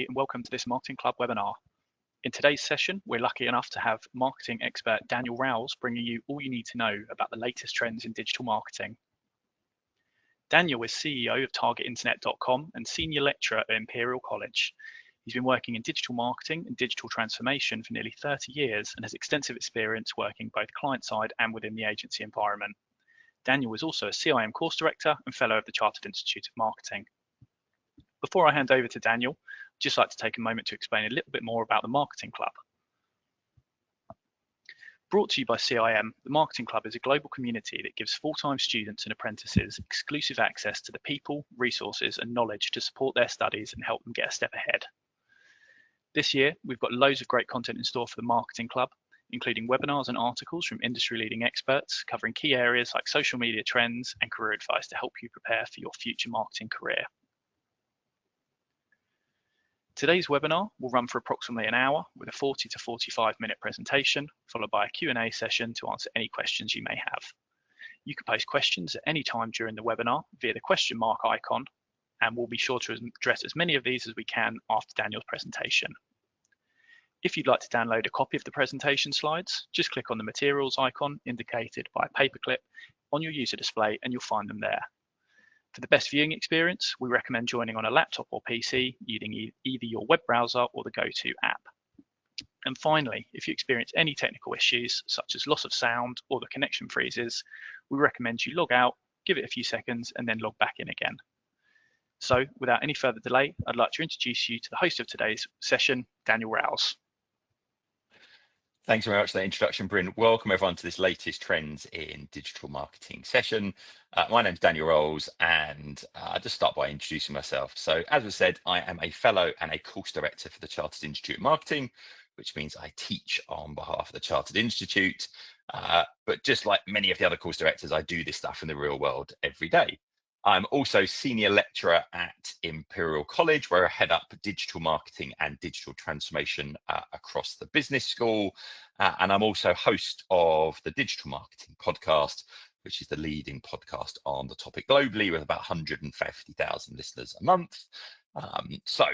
and welcome to this Marketing Club webinar. In today's session, we're lucky enough to have marketing expert Daniel Rowles bringing you all you need to know about the latest trends in digital marketing. Daniel is CEO of TargetInternet.com and senior lecturer at Imperial College. He's been working in digital marketing and digital transformation for nearly 30 years and has extensive experience working both client-side and within the agency environment. Daniel is also a CIM course director and fellow of the Chartered Institute of Marketing. Before I hand over to Daniel, I'd just like to take a moment to explain a little bit more about the Marketing Club. Brought to you by CIM, the Marketing Club is a global community that gives full-time students and apprentices exclusive access to the people, resources and knowledge to support their studies and help them get a step ahead. This year, we've got loads of great content in store for the Marketing Club, including webinars and articles from industry-leading experts covering key areas like social media trends and career advice to help you prepare for your future marketing career. Today's webinar will run for approximately an hour with a 40 to 45-minute presentation, followed by a Q&A session to answer any questions you may have. You can post questions at any time during the webinar via the question mark icon, and we'll be sure to address as many of these as we can after Daniel's presentation. If you'd like to download a copy of the presentation slides, just click on the materials icon indicated by a paperclip on your user display and you'll find them there. For the best viewing experience, we recommend joining on a laptop or PC using either your web browser or the GoTo app. And finally, if you experience any technical issues, such as loss of sound or the connection freezes, we recommend you log out, give it a few seconds, and then log back in again. So, without any further delay, I'd like to introduce you to the host of today's session, Daniel Rowles. Thanks very much for that introduction, Bryn. Welcome everyone to this latest trends in digital marketing session. My name's Daniel Rowles, and I'll just start by introducing myself. So as I said, I am a fellow and a course director for the Chartered Institute of Marketing, which means I teach on behalf of the Chartered Institute. But just like many of the other course directors, I do this stuff in the real world every day. I'm also senior lecturer at Imperial College, where I head up digital marketing and digital transformation across the business school. And I'm also host of the Digital Marketing Podcast, which is the leading podcast on the topic globally with about 150,000 listeners a month. So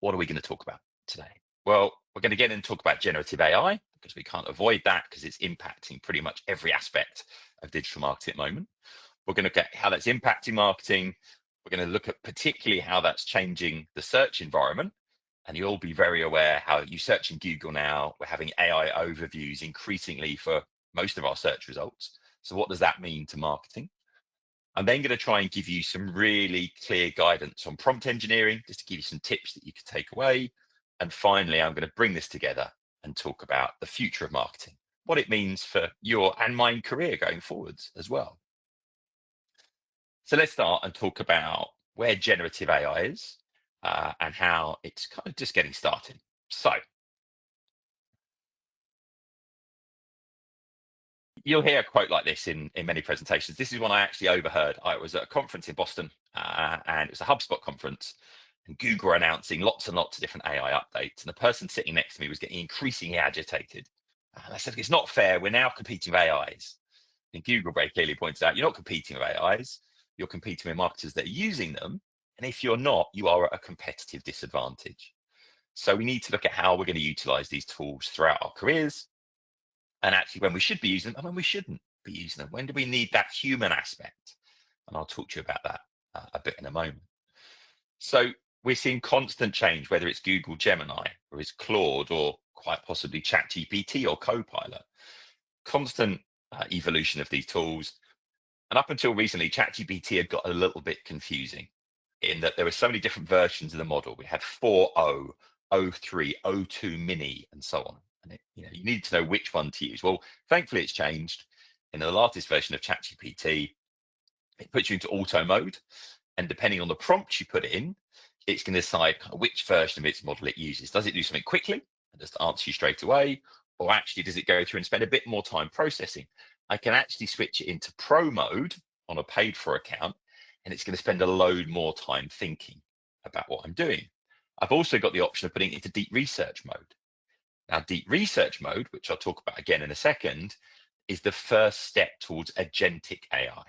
what are we going to talk about today? Well, we're going to get in and talk about generative AI because we can't avoid that because it's impacting pretty much every aspect of digital marketing at the moment. We're going to look at how that's impacting marketing. We're going to look at particularly how that's changing the search environment. And you'll be very aware how you search in Google now, we're having AI overviews increasingly for most of our search results. So what does that mean to marketing? I'm then going to try and give you some really clear guidance on prompt engineering, just to give you some tips that you can take away. And finally, I'm going to bring this together and talk about the future of marketing, what it means for your and my career going forwards as well. So let's start and talk about where generative AI is and how it's kind of just getting started. So you'll hear a quote like this in many presentations. This is one I actually overheard. I was at a conference in Boston and it was a HubSpot conference, and Google were announcing lots and lots of different AI updates. And the person sitting next to me was getting increasingly agitated. And I said, it's not fair. We're now competing with AIs. And Google very clearly points out, you're not competing with AIs. You're competing with marketers that are using them. And if you're not, you are at a competitive disadvantage. So we need to look at how we're going to utilize these tools throughout our careers, and actually when we should be using them and when we shouldn't be using them. When do we need that human aspect? And I'll talk to you about that a bit in a moment. So we're seeing constant change, whether it's Google Gemini or it's Claude or quite possibly ChatGPT or Copilot. Constant evolution of these tools. And up until recently, ChatGPT had got a little bit confusing in that there were so many different versions of the model. We had 4.0, 0.3, 0.2 mini, and so on. And you need to know which one to use. Well, thankfully, it's changed. In the latest version of ChatGPT, it puts you into auto mode. And depending on the prompt you put in, it's going to decide which version of its model it uses. Does it do something quickly and just answer you straight away? Or actually, does it go through and spend a bit more time processing? I can actually switch it into pro mode on a paid for account, and it's going to spend a load more time thinking about what I'm doing. I've also got the option of putting it into deep research mode. Now, deep research mode, which I'll talk about again in a second, is the first step towards agentic AI.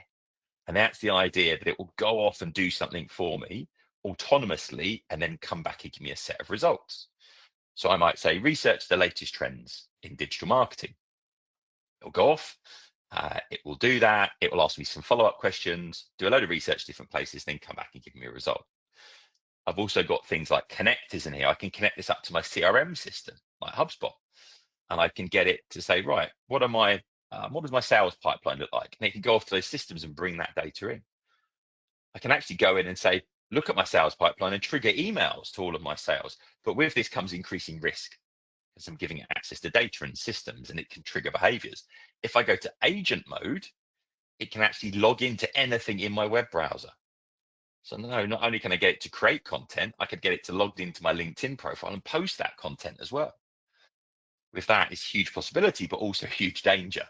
And that's the idea that it will go off and do something for me, autonomously and then come back and give me a set of results. So I might say, research the latest trends in digital marketing. It'll go off, it will do that, it will ask me some follow-up questions, do a load of research different places, then come back and give me a result. I've also got things like connectors in here. I can connect this up to my CRM system, like HubSpot, and I can get it to say, right, what does my sales pipeline look like? And it can go off to those systems and bring that data in. I can actually go in and say, look at my sales pipeline and trigger emails to all of my sales. But with this comes increasing risk, because I'm giving it access to data and systems, and it can trigger behaviors. If I go to agent mode, it can actually log into anything in my web browser. So no, not only can I get it to create content, I could get it to log into my LinkedIn profile and post that content as well. With that, it's huge possibility, but also huge danger.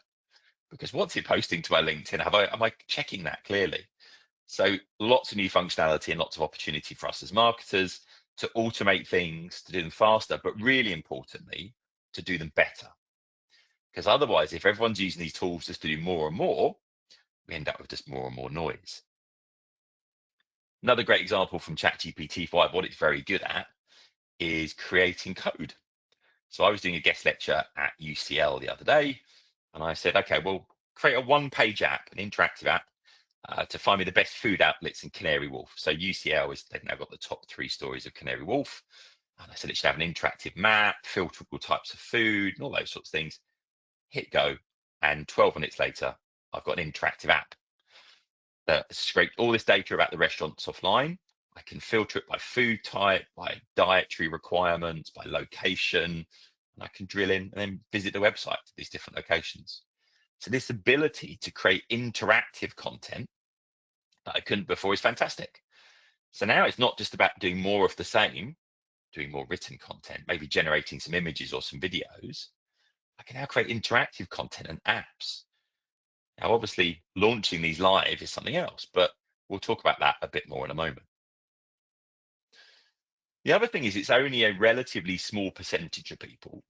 Because what's it posting to my LinkedIn? Am I checking that clearly? So lots of new functionality and lots of opportunity for us as marketers to automate things, to do them faster, but really importantly, to do them better. Because otherwise, if everyone's using these tools just to do more and more, we end up with just more and more noise. Another great example from ChatGPT 5, what it's very good at is creating code. So I was doing a guest lecture at UCL the other day, and I said, okay, well, create a one-page app, an interactive app, to find me the best food outlets in Canary Wharf. So UCL they've now got the top 3 stories of Canary Wharf. And I said it should have an interactive map, filterable types of food, and all those sorts of things. Hit go, and 12 minutes later, I've got an interactive app that scraped all this data about the restaurants offline. I can filter it by food type, by dietary requirements, by location, and I can drill in and then visit the website for these different locations. So this ability to create interactive content that I couldn't before is fantastic. So now it's not just about doing more of the same, doing more written content, maybe generating some images or some videos. I can now create interactive content and apps. Now, obviously, launching these live is something else, but we'll talk about that a bit more in a moment. The other thing is it's only a relatively small percentage of people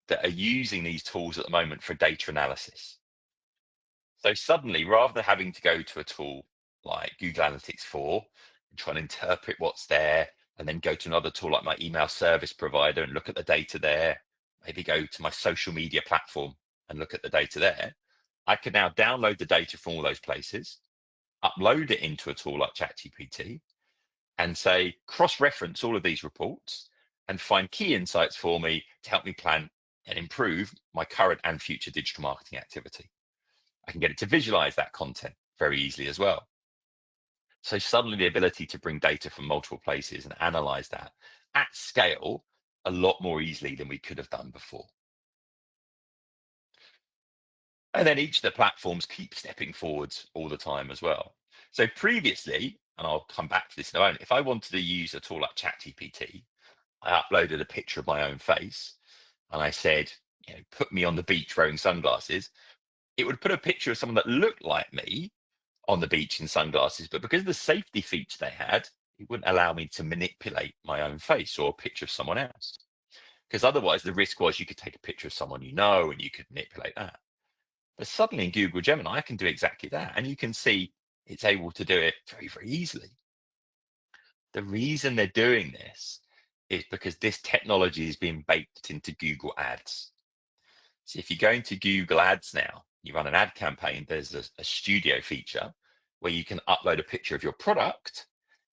that are using these tools at the moment for data analysis. So suddenly, rather than having to go to a tool like Google Analytics 4 and try and interpret what's there, and then go to another tool like my email service provider and look at the data there, maybe go to my social media platform and look at the data there, I can now download the data from all those places, upload it into a tool like ChatGPT, and say, cross-reference all of these reports and find key insights for me to help me plan and improve my current and future digital marketing activity. I can get it to visualize that content very easily as well. So suddenly the ability to bring data from multiple places and analyze that at scale a lot more easily than we could have done before. And then each of the platforms keep stepping forwards all the time as well. So previously, and I'll come back to this in a moment, if I wanted to use a tool like ChatGPT, I uploaded a picture of my own face and I said, put me on the beach wearing sunglasses. It would put a picture of someone that looked like me on the beach in sunglasses, but because of the safety feature they had, it wouldn't allow me to manipulate my own face or a picture of someone else. Because otherwise the risk was you could take a picture of someone you know and you could manipulate that. But suddenly in Google Gemini, I can do exactly that. And you can see it's able to do it very, very easily. The reason they're doing this is because this technology is being baked into Google Ads. So if you go into Google Ads now, you run an ad campaign, there's a studio feature where you can upload a picture of your product.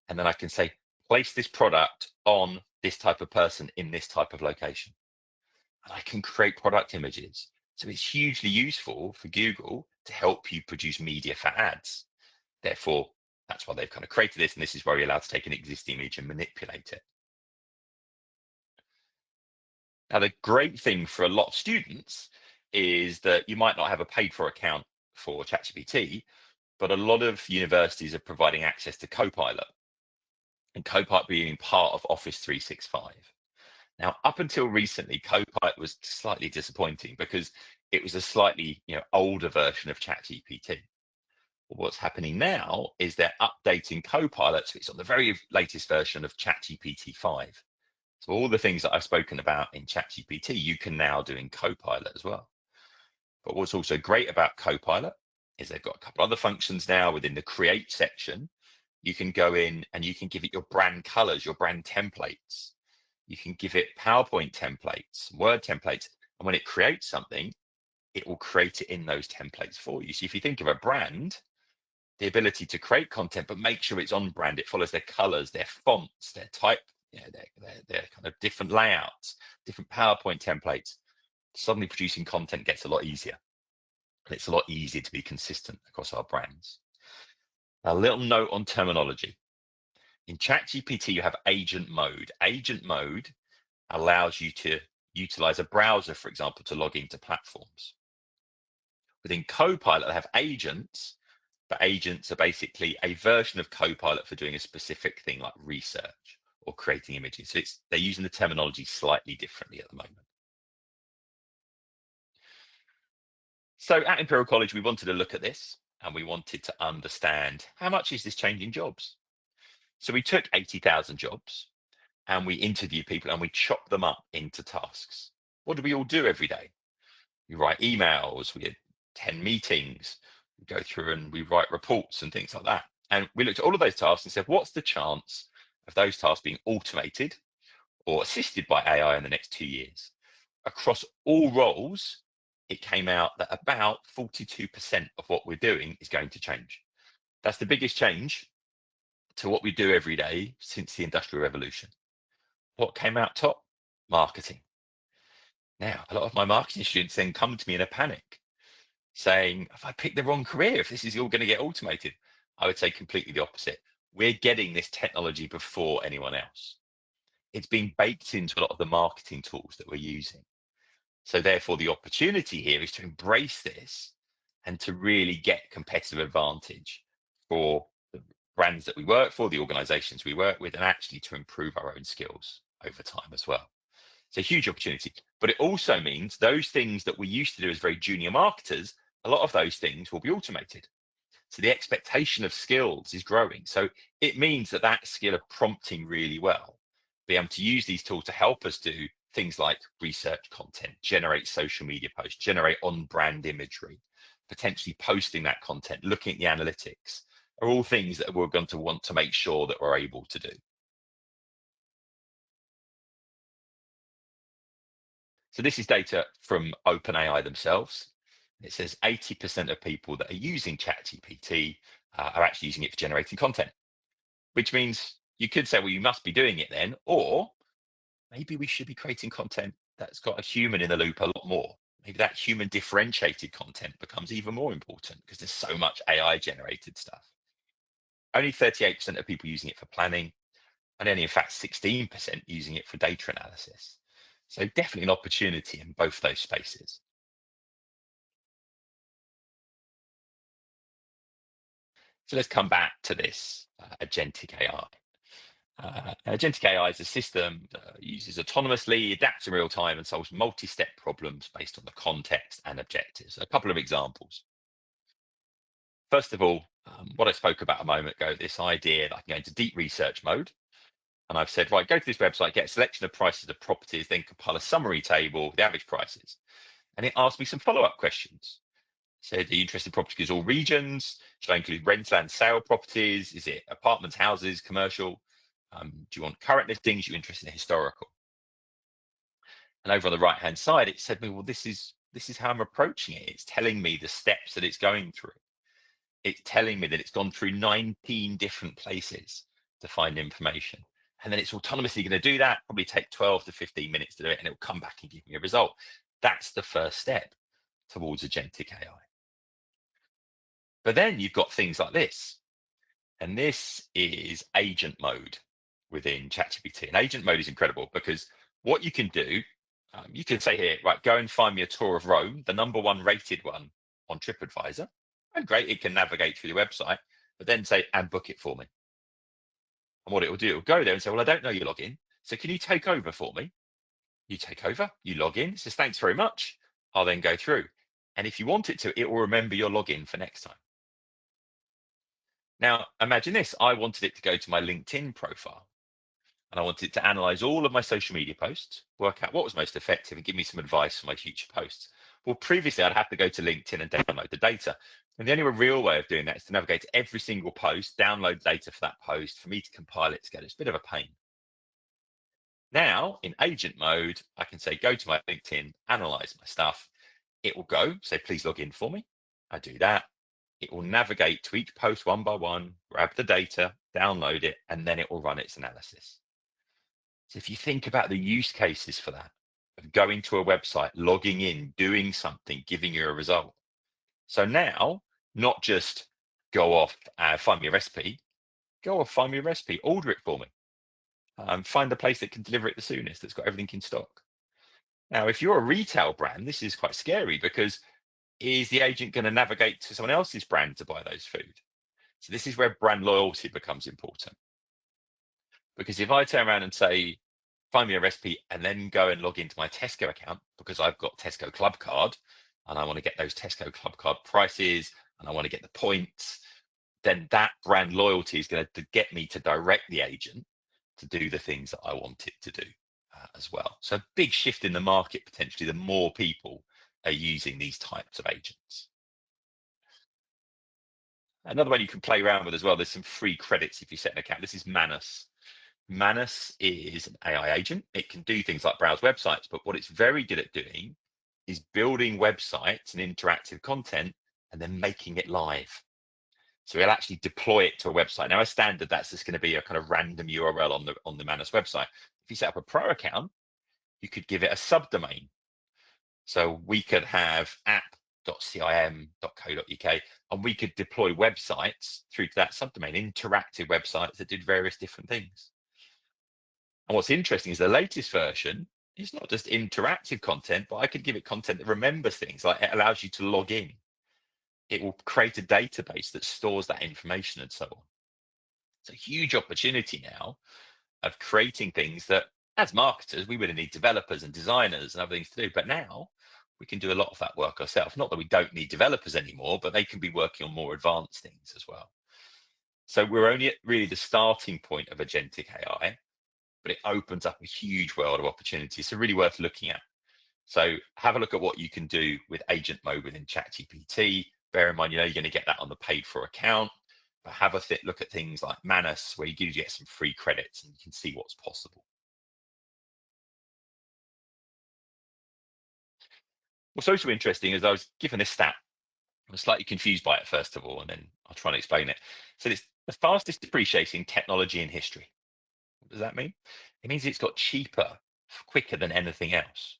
And then I can say, place this product on this type of person in this type of location. And I can create product images. So it's hugely useful for Google to help you produce media for ads. Therefore, that's why they've kind of created this. And this is where you're allowed to take an existing image and manipulate it. Now, the great thing for a lot of students is that you might not have a paid for account for ChatGPT, but a lot of universities are providing access to Copilot, and Copilot being part of Office 365. Now, up until recently, Copilot was slightly disappointing because it was a slightly older version of ChatGPT. What's happening now is they're updating Copilot, so it's on the very latest version of ChatGPT 5. So all the things that I've spoken about in ChatGPT, you can now do in Copilot as well. But what's also great about Copilot is they've got a couple other functions now within the Create section. You can go in and you can give it your brand colors, your brand templates. You can give it PowerPoint templates, Word templates. And when it creates something, it will create it in those templates for you. So if you think of a brand, the ability to create content, but make sure it's on brand, it follows their colors, their fonts, their type, their kind of different layouts, different PowerPoint templates. Suddenly producing content gets a lot easier. And it's a lot easier to be consistent across our brands. A little note on terminology. In ChatGPT, you have agent mode. Agent mode allows you to utilize a browser, for example, to log into platforms. Within Copilot, they have agents, but agents are basically a version of Copilot for doing a specific thing like research or creating images. So they're using the terminology slightly differently at the moment. So at Imperial College, we wanted to look at this and we wanted to understand how much is this changing jobs? So we took 80,000 jobs and we interviewed people and we chopped them up into tasks. What do we all do every day? We write emails, we attend meetings, we go through and we write reports and things like that. And we looked at all of those tasks and said, what's the chance of those tasks being automated or assisted by AI in the next 2 years? Across all roles, it came out that about 42% of what we're doing is going to change. That's the biggest change to what we do every day since the Industrial Revolution. What came out top? Marketing. Now, a lot of my marketing students then come to me in a panic saying, if I pick the wrong career, if this is all going to get automated, I would say completely the opposite. We're getting this technology before anyone else. It's been baked into a lot of the marketing tools that we're using. So therefore, the opportunity here is to embrace this and to really get competitive advantage for the brands that we work for, the organizations we work with, and actually to improve our own skills over time as well. It's a huge opportunity, but it also means those things that we used to do as very junior marketers, a lot of those things will be automated. So the expectation of skills is growing. So it means that that skill of prompting really well, be able to use these tools to help us do things like research content, generate social media posts, generate on-brand imagery, potentially posting that content, looking at the analytics, are all things that we're going to want to make sure that we're able to do. So this is data from OpenAI themselves. It says 80% of people that are using ChatGPT are actually using it for generating content, which means you could say, well, you must be doing it then, or maybe we should be creating content that's got a human in the loop a lot more. Maybe that human differentiated content becomes even more important because there's so much AI generated stuff. Only 38% of people using it for planning, and only in fact 16% using it for data analysis. So definitely an opportunity in both those spaces. So let's come back to this agentic AI. Agentic AI is a system that uses autonomously, adapts in real time, and solves multi-step problems based on the context and objectives. A couple of examples. First of all, what I spoke about a moment ago, this idea that I can go into deep research mode. And I've said, right, go to this website, get a selection of prices of properties, then compile a summary table with the average prices. And it asked me some follow-up questions. Said, are you interested in properties all regions? Should I include rental and sale properties? Is it apartments, houses, commercial? Do you want current listings? You're interested in historical? And over on the right-hand side, it said to me, well, this is how I'm approaching it. It's telling me the steps that it's going through. It's telling me that it's gone through 19 different places to find information. And then it's autonomously going to do that, probably take 12 to 15 minutes to do it, and it will come back and give me a result. That's the first step towards agentic AI. But then you've got things like this. And this is agent mode within ChatGPT. And agent mode is incredible because what you can do, you can say here, right, go and find me a tour of Rome, the #1 rated one on TripAdvisor. And great, it can navigate through the website, but then say, and book it for me. And what it will do, it will go there and say, well, I don't know your login. So can you take over for me? You take over, you log in, it says, thanks very much. I'll then go through. And if you want it to, it will remember your login for next time. Now, imagine this. I wanted it to go to my LinkedIn profile and I wanted it to analyze all of my social media posts, work out what was most effective and give me some advice for my future posts. Well, previously I'd have to go to LinkedIn and download the data. And the only real way of doing that is to navigate to every single post, download data for that post, for me to compile it together. It's a bit of a pain. Now, in agent mode, I can say, go to my LinkedIn, analyze my stuff. It will go, say, please log in for me. I do that. It will navigate to each post one by one, grab the data, download it, and then it will run its analysis. So if you think about the use cases for that, of going to a website, logging in, doing something, giving you a result. So now, not just go off, find me a recipe, go off, find me a recipe, order it for me. Find the place that can deliver it the soonest, that's got everything in stock. Now, if you're a retail brand, this is quite scary because is the agent going to navigate to someone else's brand to buy those food? So this is where brand loyalty becomes important. Because if I turn around and say, find me a recipe and then go and log into my Tesco account because I've got Tesco Club Card and I want to get those Tesco Club Card prices and I want to get the points, then that brand loyalty is going to get me to direct the agent to do the things that I want it to do as well. So a big shift in the market, potentially, the more people are using these types of agents. Another one you can play around with as well, there's some free credits if you set an account. This is Manus. Manus is an AI agent. It can do things like browse websites, but what it's very good at doing is building websites and interactive content and then making it live. So we'll actually deploy it to a website. Now, as standard, that's just going to be a kind of random URL on the Manus website. If you set up a pro account, you could give it a subdomain. So we could have app.cim.co.uk, and we could deploy websites through to that subdomain, interactive websites that did various different things. And what's interesting is the latest version is not just interactive content, but I could give it content that remembers things, like it allows you to log in. It will create a database that stores that information and so on. It's a huge opportunity now of creating things that, as marketers, we would need developers and designers and other things to do. But now we can do a lot of that work ourselves. Not that we don't need developers anymore, but they can be working on more advanced things as well. So we're only at really the starting point of agentic AI, but it opens up a huge world of opportunities. So really worth looking at. So have a look at what you can do with agent mode within ChatGPT. Bear in mind, you're going to get that on the paid for account, but have a look at things like Manus, where you get some free credits and you can see what's possible. What's also interesting is I was given this stat. I was slightly confused by it, first of all, and then I'll try and explain it. So it's the fastest depreciating technology in history. What does that mean? It means it's got cheaper, quicker than anything else.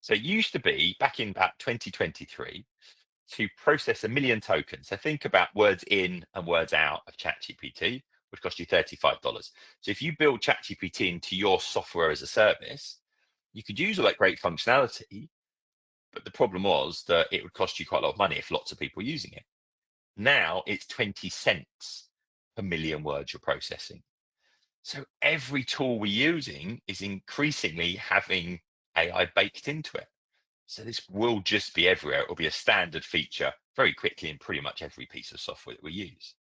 So it used to be, back in about 2023, to process 1 million tokens. So think about words in and words out of ChatGPT, which cost you $35. So if you build ChatGPT into your software as a service, you could use all that great functionality, but the problem was that it would cost you quite a lot of money if lots of people were using it. Now it's 20 cents per million words you're processing. So every tool we're using is increasingly having AI baked into it. So this will just be everywhere. It will be a standard feature very quickly in pretty much every piece of software that we use.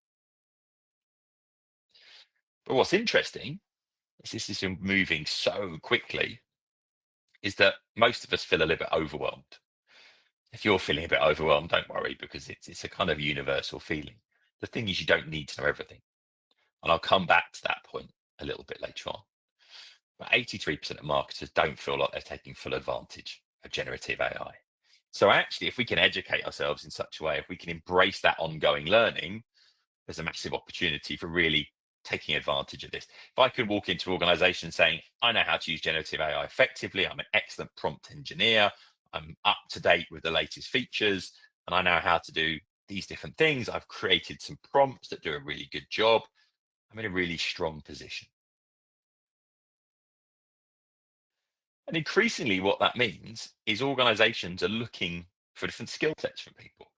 But what's interesting is this is moving so quickly is that most of us feel a little bit overwhelmed. If you're feeling a bit overwhelmed, don't worry, because it's a kind of universal feeling. The thing is, you don't need to know everything. And I'll come back to that point a little bit later on. But 83% of marketers don't feel like they're taking full advantage of generative AI. So actually, if we can educate ourselves in such a way, if we can embrace that ongoing learning, there's a massive opportunity for really taking advantage of this. If I could walk into an organization saying, I know how to use generative AI effectively, I'm an excellent prompt engineer, I'm up to date with the latest features, and I know how to do these different things. I've created some prompts that do a really good job. I'm in a really strong position. And increasingly, what that means is organizations are looking for different skill sets from people.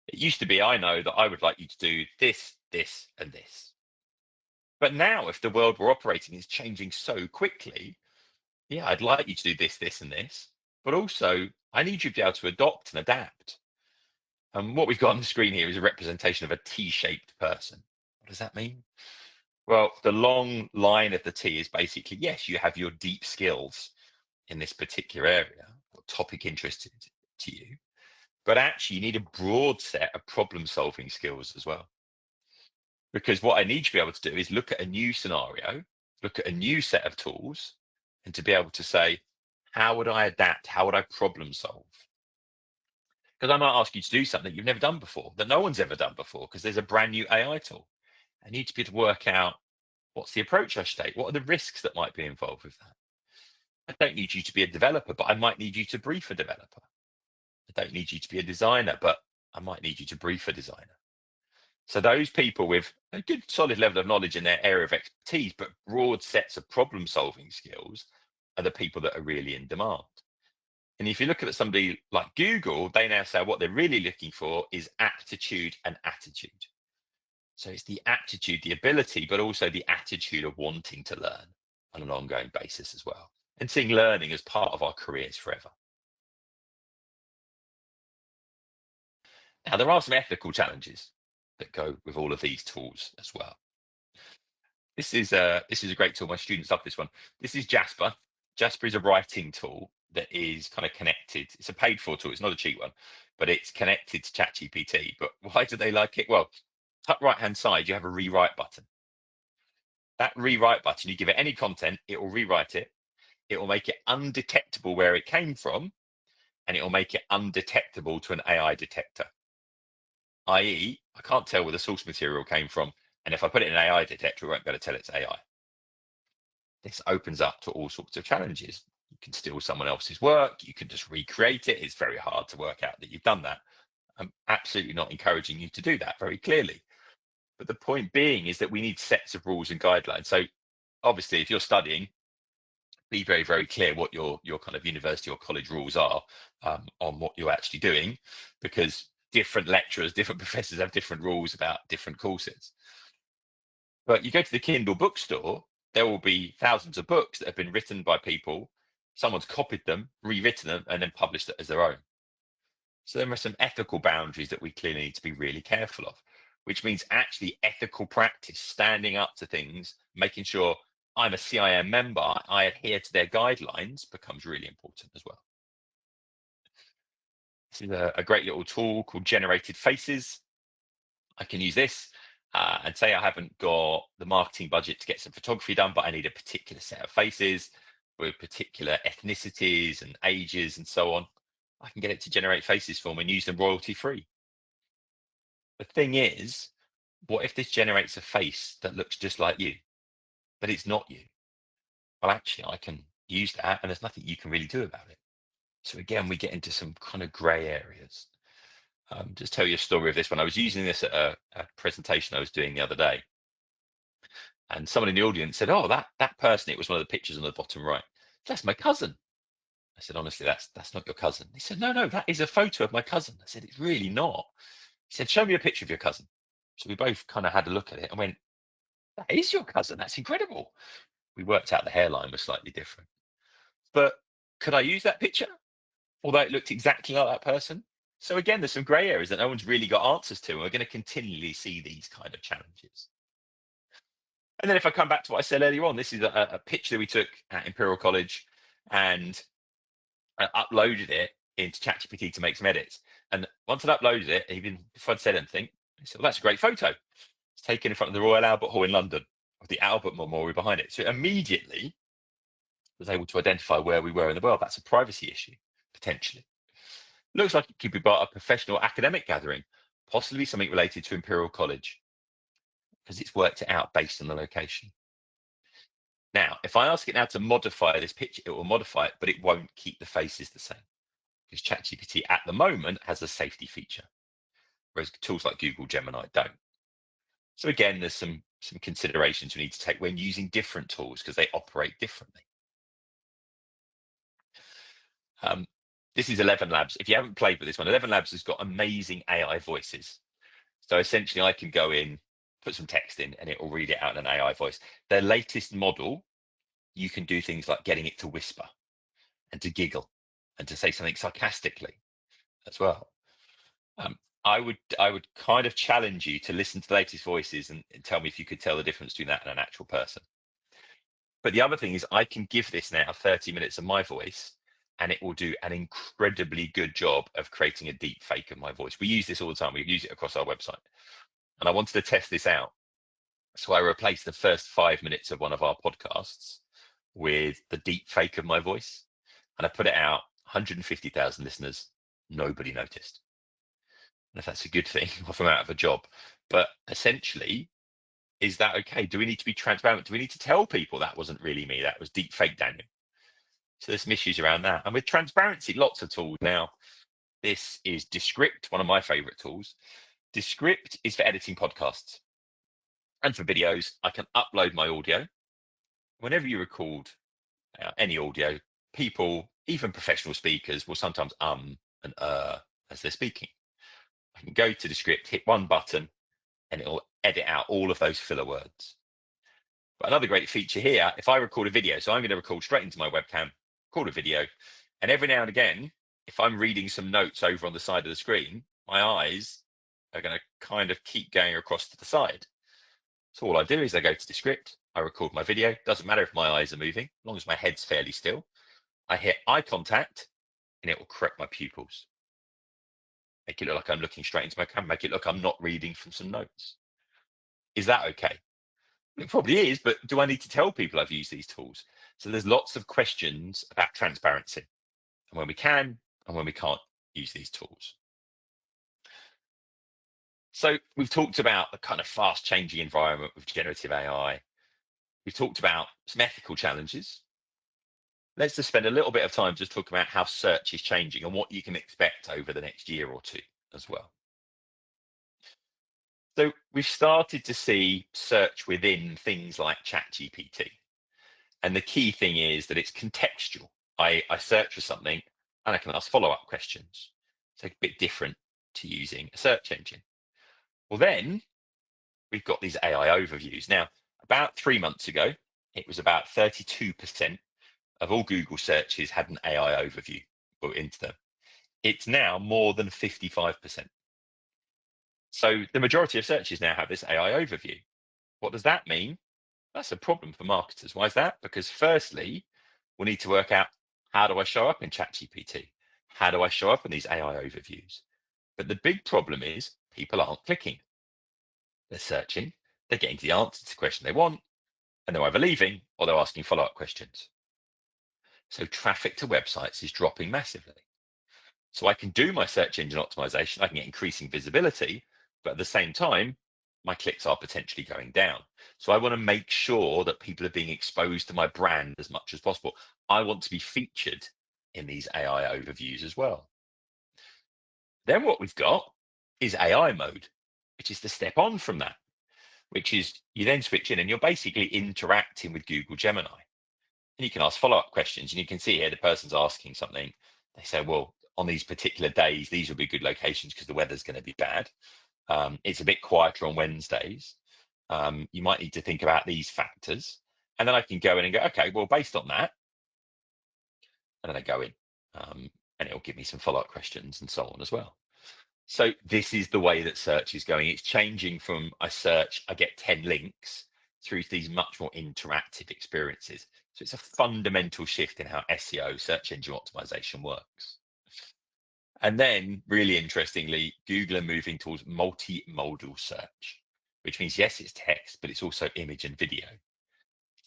It used to be, I know that I would like you to do this, this, and this. But now, if the world we're operating is changing so quickly, yeah, I'd like you to do this, this, and this. But also, I need you to be able to adopt and adapt. And what we've got on the screen here is a representation of a T-shaped person. What does that mean? Well, the long line of the T is basically, yes, you have your deep skills in this particular area or topic interested to you. but actually you need a broad set of problem-solving skills as well. Because what I need to be able to do is look at a new scenario, look at a new set of tools, and to be able to say, how would I adapt? How would I problem solve? Because I might ask you to do something you've never done before, that no one's ever done before, because there's a brand new AI tool. I need to be able to work out what's the approach I should take? What are the risks that might be involved with that? I don't need you to be a developer, but I might need you to brief a developer. I don't need you to be a designer, but I might need you to brief a designer. So those people with a good solid level of knowledge in their area of expertise, but broad sets of problem solving skills are the people that are really in demand. And if you look at somebody like Google, they now say what they're really looking for is aptitude and attitude. So it's the aptitude, the ability, but also the attitude of wanting to learn on an ongoing basis as well, and seeing learning as part of our careers forever. Now, there are some ethical challenges that go with all of these tools as well. This is a great tool. My students love this one. This is Jasper. Jasper is a writing tool that is kind of connected. It's a paid for tool. It's not a cheap one, but it's connected to ChatGPT. But why do they like it? Well, top right-hand side, you have a rewrite button. That rewrite button, you give it any content, it will rewrite it. It will make it undetectable where it came from, and it will make it undetectable to an AI detector. I.e., I can't tell where the source material came from, and if I put it in an AI detector, it won't be able to tell it's AI. This opens up to all sorts of challenges. You can steal someone else's work, you can just recreate it. It's very hard to work out that you've done that. I'm absolutely not encouraging you to do that very clearly. But the point being is that we need sets of rules and guidelines. So obviously, if you're studying, be very, very clear what your kind of university or college rules are on what you're actually doing, because different lecturers, different professors have different rules about different courses. But you go to the Kindle bookstore, there will be thousands of books that have been written by people. Someone's copied them, rewritten them, and then published it as their own. So there are some ethical boundaries that we clearly need to be really careful of, which means actually ethical practice, standing up to things, making sure I'm a CIM member, I adhere to their guidelines, becomes really important as well. This is a great little tool called Generated Faces. I can use this and say I haven't got the marketing budget to get some photography done, but I need a particular set of faces with particular ethnicities and ages and so on. I can get it to generate faces for me and use them royalty free. The thing is, what if this generates a face that looks just like you, but it's not you? Well, actually, I can use that and there's nothing you can really do about it. So again, we get into some kind of gray areas. Just tell you a story of this one. I was using this at a presentation I was doing the other day. And someone in the audience said, oh, that person, it was one of the pictures on the bottom right. That's my cousin. I said, honestly, that's not your cousin. He said, no, that is a photo of my cousin. I said, it's really not. He said, show me a picture of your cousin. So we both kind of had a look at it and went, that is your cousin. That's incredible. We worked out the hairline was slightly different. But could I use that picture? Although it looked exactly like that person? So again, there's some gray areas that no one's really got answers to. And we're going to continually see these kind of challenges. And then if I come back to what I said earlier on, this is a picture that we took at Imperial College, and I uploaded it into ChatGPT to make some edits. And once I'd uploaded it, even before I'd said anything, I said, well, that's a great photo. It's taken in front of the Royal Albert Hall in London, with the Albert Memorial behind it. So it immediately was able to identify where we were in the world. That's a privacy issue, potentially. Looks like it could be part of a professional academic gathering, possibly something related to Imperial College, because it's worked it out based on the location. Now, if I ask it now to modify this picture, it will modify it, but it won't keep the faces the same, because ChatGPT at the moment has a safety feature, whereas tools like Google Gemini don't. So again, there's some considerations we need to take when using different tools because they operate differently. This is 11 Labs. If you haven't played with this one, 11 Labs has got amazing AI voices. So essentially, I can go in, put some text in, and it will read it out in an AI voice. Their latest model, you can do things like getting it to whisper and to giggle and to say something sarcastically as well. I would kind of challenge you to listen to the latest voices and tell me if you could tell the difference between that and an actual person. But the other thing is I can give this now 30 minutes of my voice, and it will do an incredibly good job of creating a deep fake of my voice. We use this all the time. We use it across our website. And I wanted to test this out. So I replaced the first 5 minutes of one of our podcasts with the deep fake of my voice. And I put it out, 150,000 listeners, nobody noticed. And if that's a good thing, if I'm out of a job. But essentially, is that okay? Do we need to be transparent? Do we need to tell people that wasn't really me? That was deep fake Daniel. So there's some issues around that. And with transparency, lots of tools. Now, this is Descript, one of my favorite tools. Descript is for editing podcasts. And for videos, I can upload my audio. Whenever you record any audio, people, even professional speakers, will sometimes and as they're speaking. I can go to Descript, hit one button, and it'll edit out all of those filler words. But another great feature here, if I record a video, so I'm going to record straight into my webcam, record a video, and every now and again, if I'm reading some notes over on the side of the screen, my eyes are going to kind of keep going across to the side. So all I do is I go to Descript, I record my video, doesn't matter if my eyes are moving, as long as my head's fairly still. I hit eye contact, and it will correct my pupils. Make it look like I'm looking straight into my camera, make it look like I'm not reading from some notes. Is that okay? It probably is, but do I need to tell people I've used these tools? So there's lots of questions about transparency and when we can and when we can't use these tools. So we've talked about the kind of fast changing environment with generative AI. We've talked about some ethical challenges. Let's just spend a little bit of time just talking about how search is changing and what you can expect over the next year or two as well. So we've started to see search within things like ChatGPT. And the key thing is that it's contextual. I search for something and I can ask follow-up questions. It's a bit different to using a search engine. Well, then we've got these AI overviews. Now, about 3 months ago, it was about 32% of all Google searches had an AI overview built into them. It's now more than 55%. So the majority of searches now have this AI overview. What does that mean? That's a problem for marketers. Why is that? Because firstly, we need to work out, how do I show up in ChatGPT? How do I show up in these AI overviews? But the big problem is people aren't clicking. They're searching, they're getting to the answer to the question they want, and they're either leaving or they're asking follow-up questions. So traffic to websites is dropping massively. So I can do my search engine optimization, I can get increasing visibility, but at the same time, my clicks are potentially going down. So I want to make sure that people are being exposed to my brand as much as possible. I want to be featured in these AI overviews as well. Then what we've got is AI mode, which is the step on from that, which is you then switch in and you're basically interacting with Google Gemini. And you can ask follow-up questions, and you can see here the person's asking something. They say, well, on these particular days, these will be good locations because the weather's going to be bad. It's a bit quieter on Wednesdays. You might need to think about these factors. And then I can go in and go, okay, well, based on that, and then I go in and it'll give me some follow-up questions and so on as well. So this is the way that search is going. It's changing from I search, I get 10 links through to these much more interactive experiences. So it's a fundamental shift in how SEO, search engine optimization, works. And then, really interestingly, Google are moving towards multimodal search, which means, yes, it's text, but it's also image and video.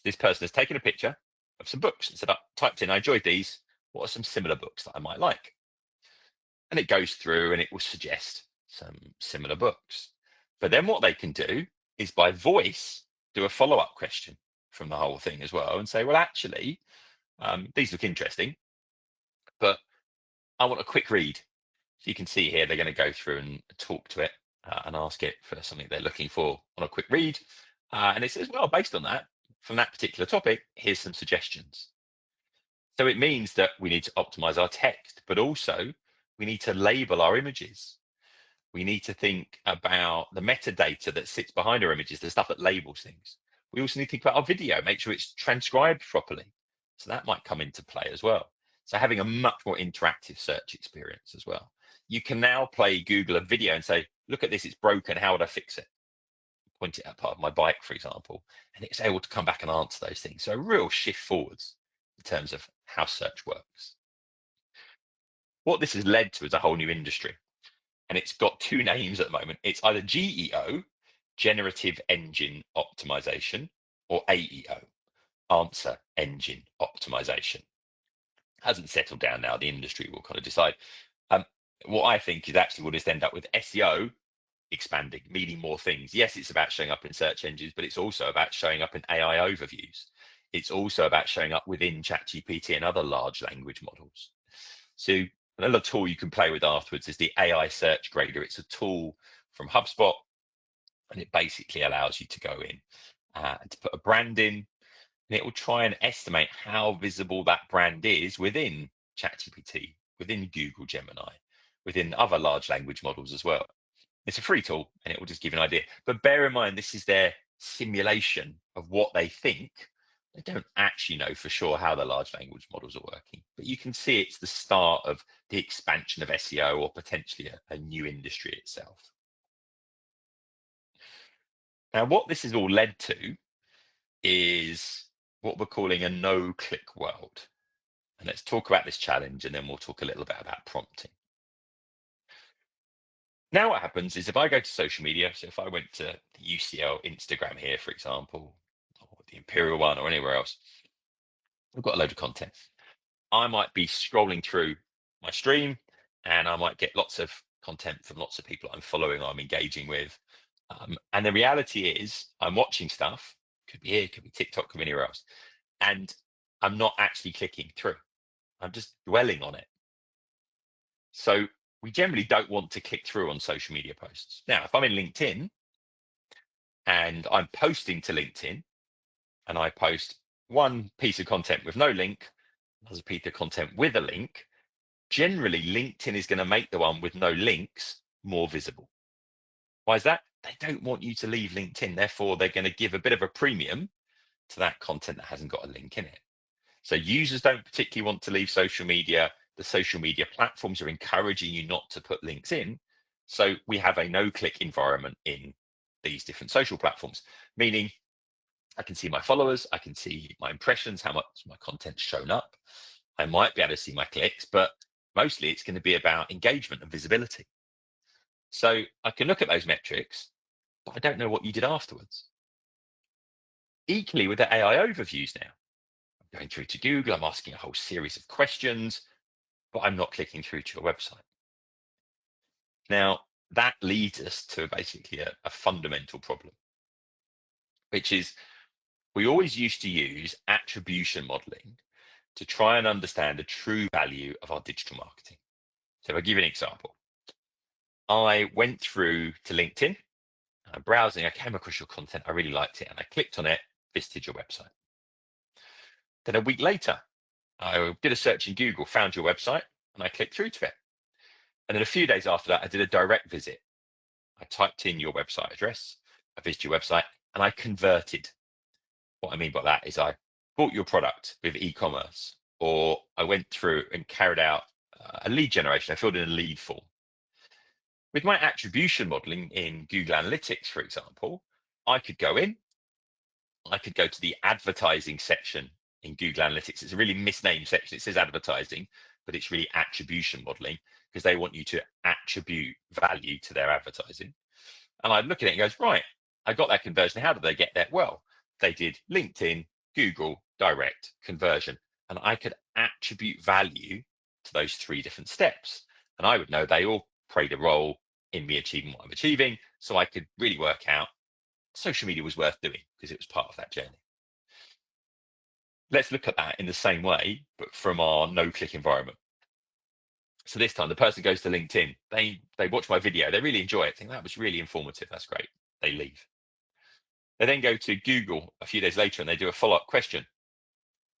This person has taken a picture of some books and said, I typed in, I enjoyed these. What are some similar books that I might like? And it goes through and it will suggest some similar books. But then what they can do is by voice, do a follow-up question from the whole thing as well and say, well, actually, these look interesting, but I want a quick read. So you can see here, they're going to go through and talk to it and ask it for something they're looking for on a quick read. And it says, well, based on that, from that particular topic, here's some suggestions. So it means that we need to optimize our text, but also we need to label our images. We need to think about the metadata that sits behind our images, the stuff that labels things. We also need to think about our video, make sure it's transcribed properly. So that might come into play as well. So having a much more interactive search experience as well. You can now play Google a video and say, look at this, it's broken, how would I fix it? Point it at part of my bike, for example, and it's able to come back and answer those things. So a real shift forwards in terms of how search works. What this has led to is a whole new industry. And it's got two names at the moment. It's either GEO, Generative Engine Optimization, or AEO, Answer Engine Optimization. Hasn't settled down now. The industry will kind of decide. What I think is actually we'll just end up with SEO expanding, meaning more things. Yes, it's about showing up in search engines, but it's also about showing up in AI overviews. It's also about showing up within ChatGPT and other large language models. So another tool you can play with afterwards is the AI Search Grader. It's a tool from HubSpot, and it basically allows you to go in and to put a brand in, and it will try and estimate how visible that brand is within ChatGPT, within Google Gemini, within other large language models as well. It's a free tool, and it will just give you an idea. But bear in mind, this is their simulation of what they think. They don't actually know for sure how the large language models are working, but you can see it's the start of the expansion of SEO or potentially a new industry itself. Now, what this has all led to is what we're calling a no-click world. And let's talk about this challenge, and then we'll talk a little bit about prompting. Now what happens is if I go to social media, so if I went to the UCL Instagram here, for example, or the Imperial one or anywhere else, I've got a load of content. I might be scrolling through my stream and I might get lots of content from lots of people I'm following, I'm engaging with. And the reality is I'm watching stuff, could be here, could be TikTok, could be anywhere else. And I'm not actually clicking through. I'm just dwelling on it. So we generally don't want to click through on social media posts. Now, if I'm in LinkedIn and I'm posting to LinkedIn and I post one piece of content with no link, another piece of content with a link, generally LinkedIn is going to make the one with no links more visible. Why is that? They don't want you to leave LinkedIn. Therefore, they're going to give a bit of a premium to that content that hasn't got a link in it. So users don't particularly want to leave social media. The social media platforms are encouraging you not to put links in. So we have a no-click environment in these different social platforms, meaning I can see my followers, I can see my impressions, how much my content's shown up. I might be able to see my clicks, but mostly it's going to be about engagement and visibility. So I can look at those metrics, but I don't know what you did afterwards. Equally with the AI overviews now. I'm going through to Google, I'm asking a whole series of questions, but I'm not clicking through to your website. Now, that leads us to basically a fundamental problem, which is we always used to use attribution modeling to try and understand the true value of our digital marketing. So I'll give you an example. I went through to LinkedIn, I'm browsing, I came across your content, I really liked it, and I clicked on it, visited your website. Then a week later, I did a search in Google, found your website, and I clicked through to it. And then a few days after that, I did a direct visit. I typed in your website address, I visited your website, and I converted. What I mean by that is I bought your product with e-commerce, or I went through and carried out a lead generation. I filled in a lead form. With my attribution modeling in Google Analytics, for example, I could go in, I could go to the advertising section in Google Analytics. It's a really misnamed section. It says advertising, but it's really attribution modeling because they want you to attribute value to their advertising. And I'd look at it and goes, right, I got that conversion. How did they get that? Well, they did LinkedIn, Google, direct conversion. And I could attribute value to those three different steps. And I would know they all played a role in me achieving what I'm achieving. So I could really work out social media was worth doing because it was part of that journey. Let's look at that in the same way, but from our no-click environment. So this time the person goes to LinkedIn, they watch my video, they really enjoy it, think that was really informative, that's great. They leave. They then go to Google a few days later and they do a follow-up question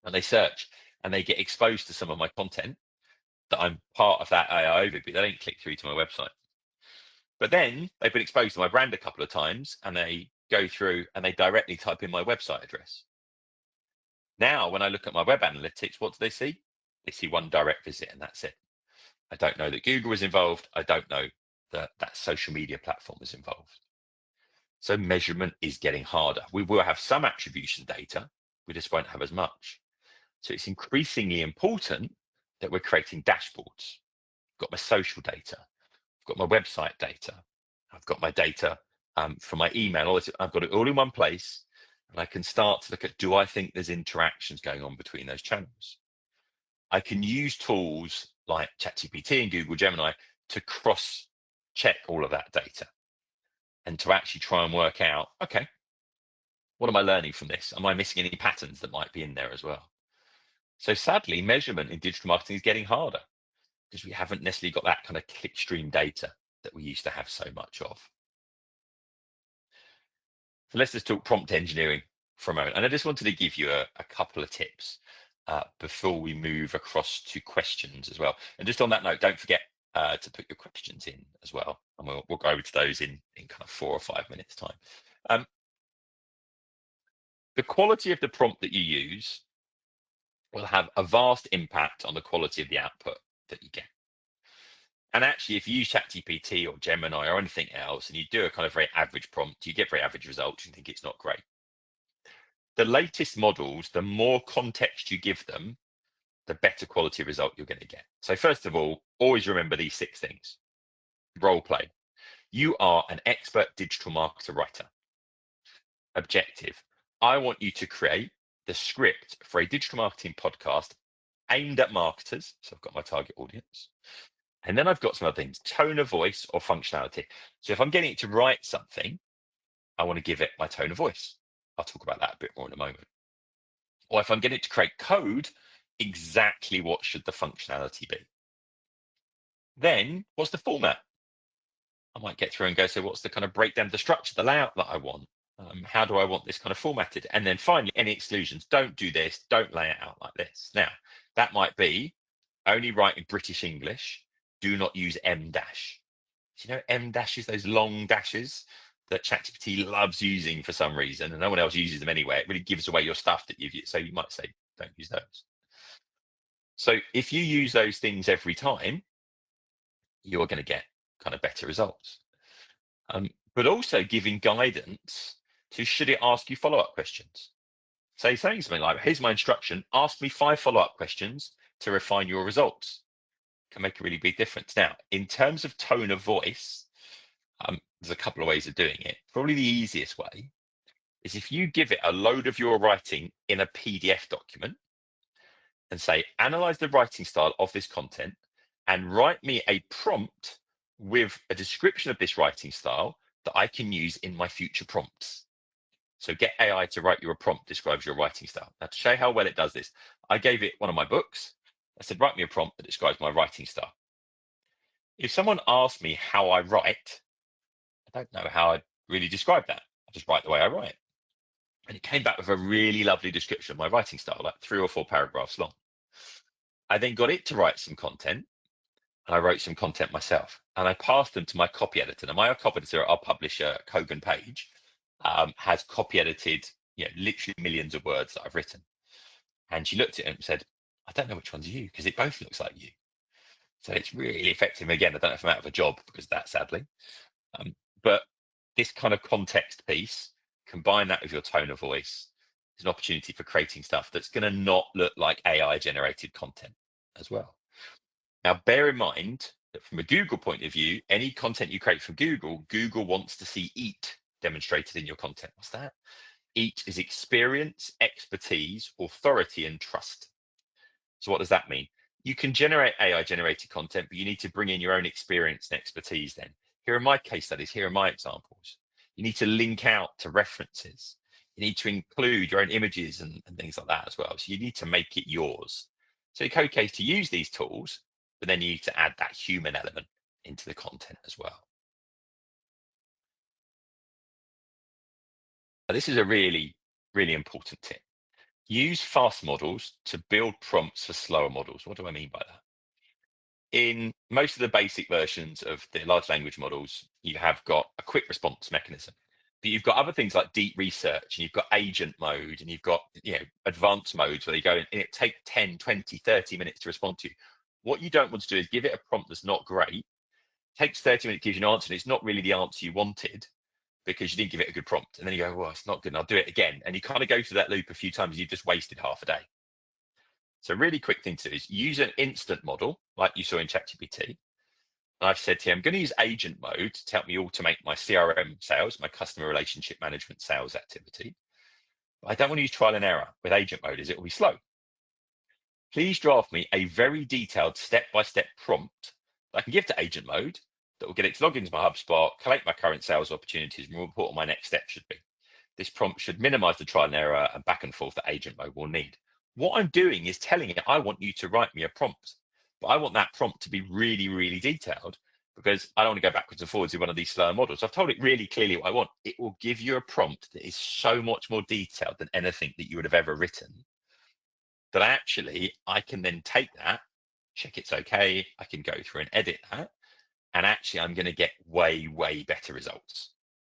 and they search and they get exposed to some of my content that I'm part of that AI overview. They don't click through to my website. But then they've been exposed to my brand a couple of times and they go through and they directly type in my website address. Now, when I look at my web analytics, what do they see? They see one direct visit and that's it. I don't know that Google was involved. I don't know that that social media platform was involved. So measurement is getting harder. We will have some attribution data, we just won't have as much. So it's increasingly important that we're creating dashboards. got my social data, I've got my website data, I've got my data from my email, all this, I've got it all in one place, and I can start to look at, do I think there's interactions going on between those channels? I can use tools like ChatGPT and Google Gemini to cross-check all of that data and to actually try and work out, okay, what am I learning from this? Am I missing any patterns that might be in there as well? So sadly, measurement in digital marketing is getting harder because we haven't necessarily got that kind of clickstream data that we used to have so much of. So let's just talk prompt engineering for a moment. And I just wanted to give you a couple of tips before we move across to questions as well. And just on that note, don't forget to put your questions in as well. And we'll go over to those in kind of 4 or 5 minutes time. The quality of the prompt that you use will have a vast impact on the quality of the output that you get. And actually, if you use ChatGPT or Gemini or anything else, and you do a kind of very average prompt, you get very average results, you think it's not great. The latest models, the more context you give them, the better quality result you're going to get. So first of all, always remember these 6 things. Role play. You are an expert digital marketer writer. Objective. I want you to create the script for a digital marketing podcast aimed at marketers. So I've got my target audience. And then I've got some other things, tone of voice or functionality. So if I'm getting it to write something, I want to give it my tone of voice. I'll talk about that a bit more in a moment. Or if I'm getting it to create code, exactly what should the functionality be? Then what's the format? I might get through and go, so what's the kind of breakdown of the structure, the layout that I want? How do I want this kind of formatted? And then finally, any exclusions. Don't do this. Don't lay it out like this. Now, that might be only write in British English. Do not use M dash. Do you know M dashes, those long dashes that ChatGPT loves using for some reason, and no one else uses them anyway? It really gives away your stuff that you've used. So you might say, don't use those. So if you use those things every time, you're going to get kind of better results. But also giving guidance to, should it ask you follow-up questions? Say saying something like, here's my instruction, ask me 5 follow-up questions to refine your results. Can make a really big difference. Now, in terms of tone of voice, there's a couple of ways of doing it. Probably the easiest way is if you give it a load of your writing in a PDF document and say, analyze the writing style of this content and write me a prompt with a description of this writing style that I can use in my future prompts. So get AI to write you a prompt that describes your writing style. Now, to show how well it does this, I gave it one of my books. I said, write me a prompt that describes my writing style. If someone asked me how I write, I don't know how I'd really describe that. I just write the way I write. And it came back with a really lovely description of my writing style, like 3 or 4 paragraphs long. I then got it to write some content, and I wrote some content myself. And I passed them to my copy editor. Now, my copy editor, our publisher, Kogan Page, has copy edited, literally millions of words that I've written. And she looked at it and said, I don't know which one's you, because it both looks like you. So it's really effective. Again, I don't know if I'm out of a job because of that, sadly. But this kind of context piece, combine that with your tone of voice, is an opportunity for creating stuff that's going to not look like AI generated content as well. Now, bear in mind that from a Google point of view, any content you create from Google, Google wants to see EAT demonstrated in your content. What's that? EAT is experience, expertise, authority, and trust. So what does that mean? You can generate AI generated content, but you need to bring in your own experience and expertise then. Here are my case studies. Here are my examples. You need to link out to references. You need to include your own images and things like that as well. So you need to make it yours. So it's okay to use these tools, but then you need to add that human element into the content as well. Now, this is a really, really important tip. Use fast models to build prompts for slower models. What do I mean by that? In most of the basic versions of the large language models, you have got a quick response mechanism. But you've got other things like deep research, and you've got agent mode, and you've got advanced modes where you go in, and it takes 10, 20, 30 minutes to respond to you. What you don't want to do is give it a prompt that's not great, takes 30 minutes, gives you an answer, and it's not really the answer you wanted because you didn't give it a good prompt. And then you go, well, it's not good, and I'll do it again. And you kind of go through that loop a few times, and you've just wasted half a day. So a really quick thing to do is use an instant model like you saw in ChatGPT, And I've said to him, I'm going to use agent mode to help me automate my CRM sales, my customer relationship management sales activity. But I don't want to use trial and error with agent mode as it will be slow. Please draft me a very detailed step-by-step prompt that I can give to agent mode that will get it to log into my HubSpot, collect my current sales opportunities, and report what my next step should be. This prompt should minimize the trial and error and back and forth that agent mode will need. What I'm doing is telling it, I want you to write me a prompt, but I want that prompt to be really, really detailed because I don't want to go backwards and forwards in one of these slower models. I've told it really clearly what I want. It will give you a prompt that is so much more detailed than anything that you would have ever written that actually I can then take that, check it's okay. I can go through and edit that. And actually, I'm going to get way, way better results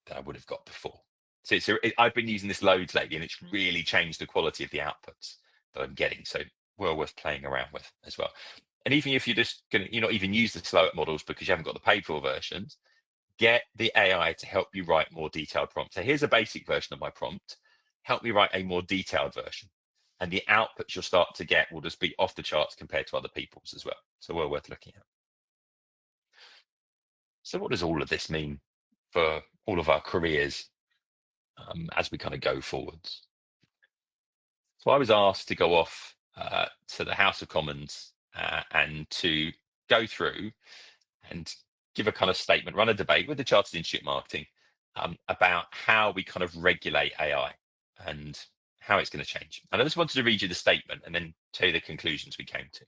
than I would have got before. So I've been using this loads lately, and it's really changed the quality of the outputs that I'm getting. So well worth playing around with as well. And even if you're not even use the slower models because you haven't got the paid for versions, get the AI to help you write more detailed prompts. So here's a basic version of my prompt. Help me write a more detailed version. And the outputs you'll start to get will just be off the charts compared to other people's as well. So well worth looking at. So what does all of this mean for all of our careers as we kind of go forwards? So I was asked to go off to the House of Commons and to go through and give a kind of statement, run a debate with the Chartered Institute of Marketing about how we kind of regulate AI and how it's going to change. And I just wanted to read you the statement and then tell you the conclusions we came to.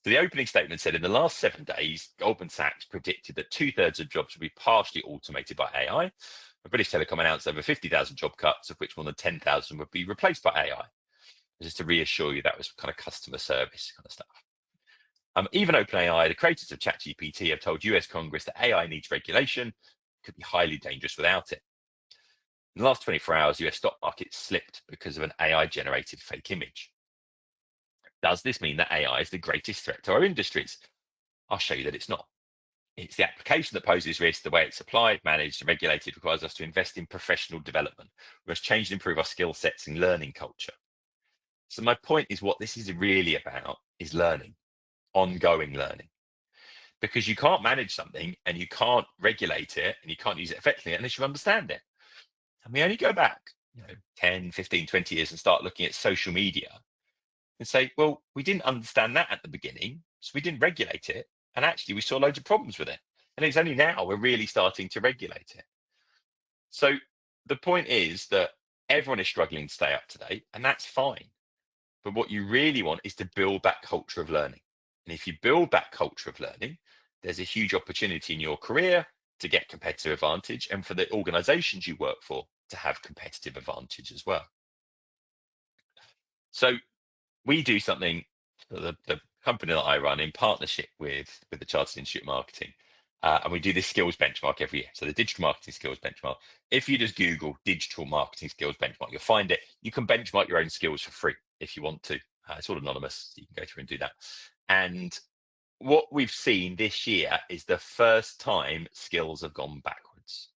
So the opening statement said, in the last 7 days, Goldman Sachs predicted that 2/3 of jobs would be partially automated by AI. British Telecom announced over 50,000 job cuts, of which more than 10,000 would be replaced by AI. Just to reassure you, that was kind of customer service kind of stuff. Even OpenAI, the creators of ChatGPT, have told US Congress that AI needs regulation. It could be highly dangerous without it. In the last 24 hours, US stock market slipped because of an AI-generated fake image. Does this mean that AI is the greatest threat to our industries? I'll show you that it's not. It's the application that poses risk. The way it's applied, managed, and regulated requires us to invest in professional development. We must change and improve our skill sets and learning culture. So my point is, what this is really about is learning, ongoing learning. Because you can't manage something and you can't regulate it and you can't use it effectively unless you understand it. And we only go back 10, 15, 20 years and start looking at social media and say, well, we didn't understand that at the beginning, so we didn't regulate it. And actually, we saw loads of problems with it. And it's only now we're really starting to regulate it. So the point is that everyone is struggling to stay up to date, and that's fine. But what you really want is to build that culture of learning. And if you build that culture of learning, there's a huge opportunity in your career to get competitive advantage and for the organizations you work for to have competitive advantage as well. So we do something, the company that I run in partnership with the Chartered Institute of Marketing, and we do this skills benchmark every year. So the digital marketing skills benchmark, if you just Google digital marketing skills benchmark, you'll find it. You can benchmark your own skills for free if you want to. It's all anonymous, so you can go through and do that. And what we've seen this year is the first time skills have gone backwards.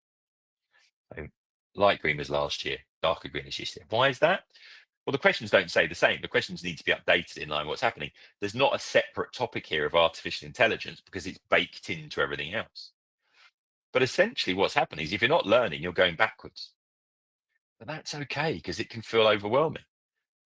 So light green was last year, darker green is this year. Why is that? Well, the questions don't say the same. The questions need to be updated in line with what's happening. There's not a separate topic here of artificial intelligence because it's baked into everything else. But essentially what's happening is if you're not learning, you're going backwards. But that's okay because it can feel overwhelming.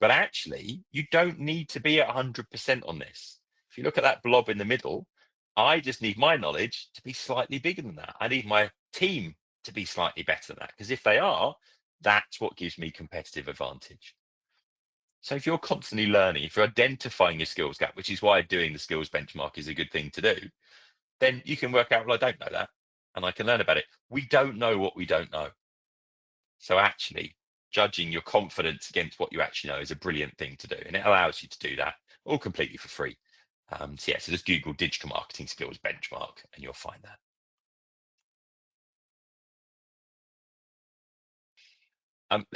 But actually, you don't need to be at 100% on this. If you look at that blob in the middle, I just need my knowledge to be slightly bigger than that. I need my team to be slightly better than that because if they are, that's what gives me competitive advantage. So if you're constantly learning, if you're identifying your skills gap, which is why doing the skills benchmark is a good thing to do, then you can work out, well, I don't know that, and I can learn about it. We don't know what we don't know. So actually, judging your confidence against what you actually know is a brilliant thing to do, and it allows you to do that all completely for free. So just Google digital marketing skills benchmark, and you'll find that.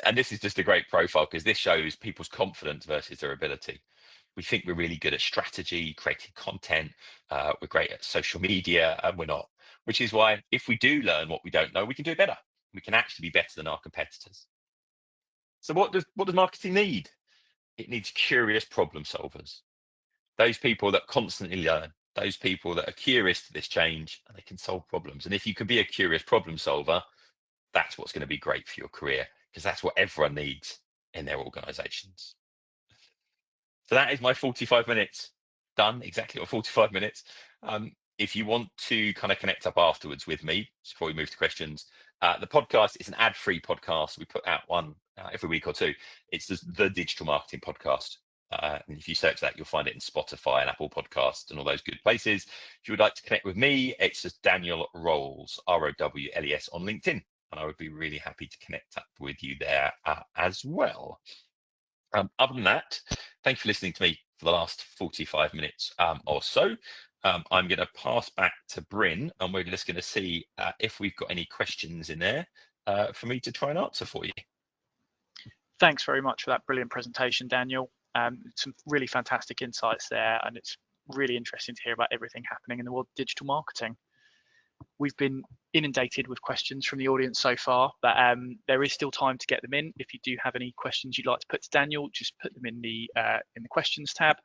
And this is just a great profile because this shows people's confidence versus their ability. We think we're really good at strategy, creating content. We're great at social media, and we're not. Which is why if we do learn what we don't know, we can do it better. We can actually be better than our competitors. So what does marketing need? It needs curious problem solvers. Those people that constantly learn, those people that are curious to this change and they can solve problems. And if you can be a curious problem solver, that's what's going to be great for your career, because that's what everyone needs in their organizations. So that is my 45 minutes done, exactly, or 45 minutes. If you want to kind of connect up afterwards with me before we move to questions, the podcast is an ad-free podcast. We put out one every week or two. It's the Digital Marketing Podcast. And if you search that, you'll find it in Spotify and Apple Podcasts and all those good places. If you would like to connect with me, it's just Daniel Rowles, Rowles on LinkedIn. And I would be really happy to connect up with you there as well. Other than that, thank you for listening to me for the last 45 minutes or so. I'm going to pass back to Bryn, and we're just going to see if we've got any questions in there for me to try and answer for you. Thanks very much for that brilliant presentation, Daniel. Some really fantastic insights there, and it's really interesting to hear about everything happening in the world of digital marketing. We've been inundated with questions from the audience so far, but there is still time to get them in. If you do have any questions you'd like to put to Daniel, just put them in the questions tab,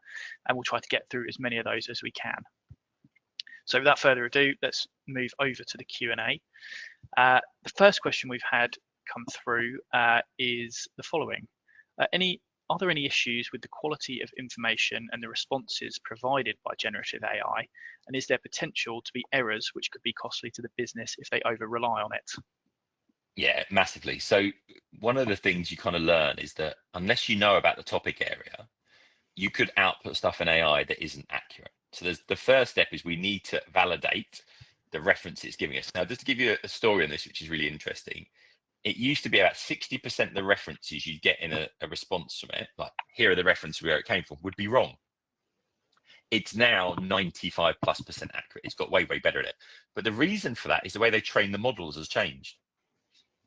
and we'll try to get through as many of those as we can. So without further ado, let's move over to the Q&A. The first question we've had come through is the following. Are there any issues with the quality of information and the responses provided by generative AI? And is there potential to be errors which could be costly to the business if they over-rely on it? Yeah, massively. So one of the things you kind of learn is that unless you know about the topic area, you could output stuff in AI that isn't accurate. So the first step is we need to validate the reference it's giving us. Now, just to give you a story on this, which is really interesting, it used to be about 60% of the references you get in a response from it, like here are the references where it came from, would be wrong. It's now 95+% accurate. It's got way, way better at it. But the reason for that is the way they train the models has changed.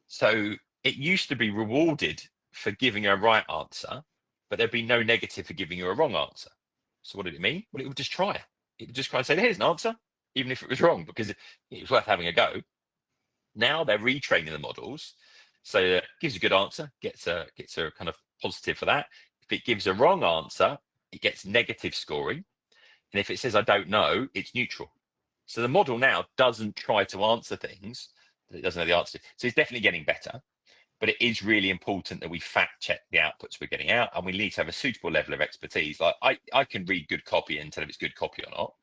So it used to be rewarded for giving a right answer, but there'd be no negative for giving you a wrong answer. So what did it mean? Well, it would just try it. It would just try and say, here's an answer, even if it was wrong, because it was worth having a go. Now they're retraining the models. So it gives a good answer, gets a kind of positive for that. If it gives a wrong answer, it gets negative scoring. And if it says, I don't know, it's neutral. So the model now doesn't try to answer things that it doesn't know the answer to. So it's definitely getting better. But it is really important that we fact check the outputs we're getting out, and we need to have a suitable level of expertise. Like I can read good copy and tell if it's good copy or not.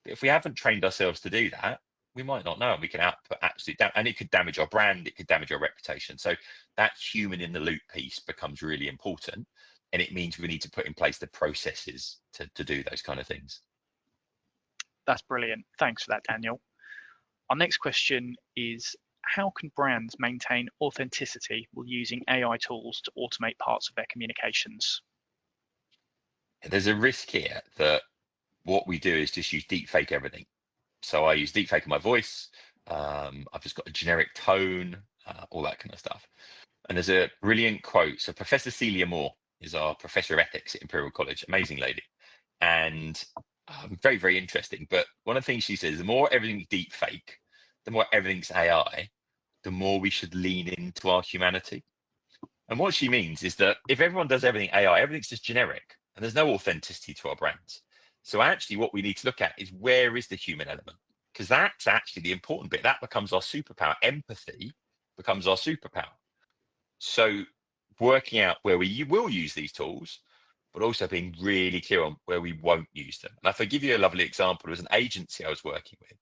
But if we haven't trained ourselves to do that, we might not know, and we can output absolute and it could damage our brand, it could damage our reputation. So that human in the loop piece becomes really important, and it means we need to put in place the processes to do those kind of things. That's brilliant. Thanks for that, Daniel. Our next question is, how can brands maintain authenticity while using AI tools to automate parts of their communications? There's a risk here that what we do is just use deepfake everything. So I use deepfake in my voice. I've just got a generic tone, all that kind of stuff. And there's a brilliant quote. So Professor Celia Moore is our professor of ethics at Imperial College, amazing lady. And very, very interesting. But one of the things she says, the more everything's deepfake, the more everything's AI, the more we should lean into our humanity. And what she means is that if everyone does everything AI, everything's just generic and there's no authenticity to our brands. So actually what we need to look at is, where is the human element? Because that's actually the important bit. That becomes our superpower. Empathy becomes our superpower. So working out where we will use these tools, but also being really clear on where we won't use them. And if I give you a lovely example, there was an agency I was working with.